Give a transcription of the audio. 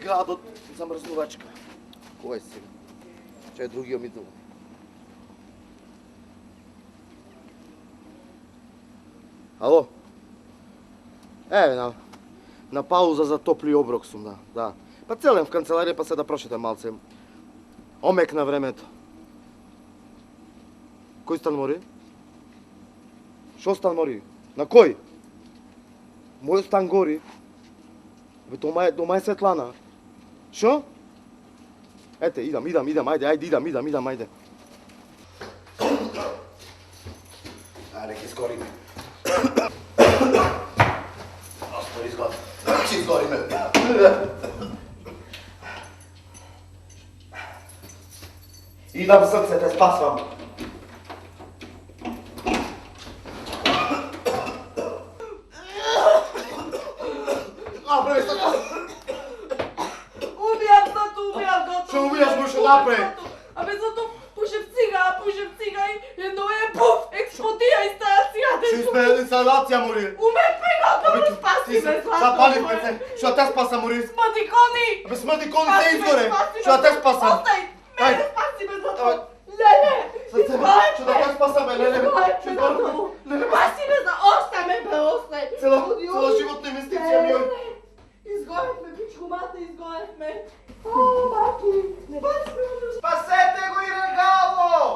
гадот замрзнувачка. Кој си? Че е другиот ми дума. Ало? Еве, на пауза за топли оброк сум, да. Па целем в канцеларија, па се да прошетам малце. Омек на времето. Кој стан мори? Шо стан мори? На кој? Мојот стан гори. Бе, дома е светлана. Шо? Ете, идам, ајде, идам, ајде. Ајде, ќе изгориме. Господи, ќе изгориме. Идам, срце, те спасвам. Што убијаш му шо напред? Абе зато пушев цига и едно е пуф, експлодира и стая цигата. Што сме инсталација, Мори? Уме пега, добро спаси ме, Злато. Запаливме се, што те спаса, Мори? Смрди кони! Абе смрди кони, те изгоре! Што те спасам? Остай, мене спаси ме, Злато. Леле, изгоре Што те спасаме, Леле? Спаси ме, остай ме, бе, остай. Цела животна инвестиција ми е. Изгоревме, пичкумата, изгоревме. О, маки, спаси ме. Спасете го и регало!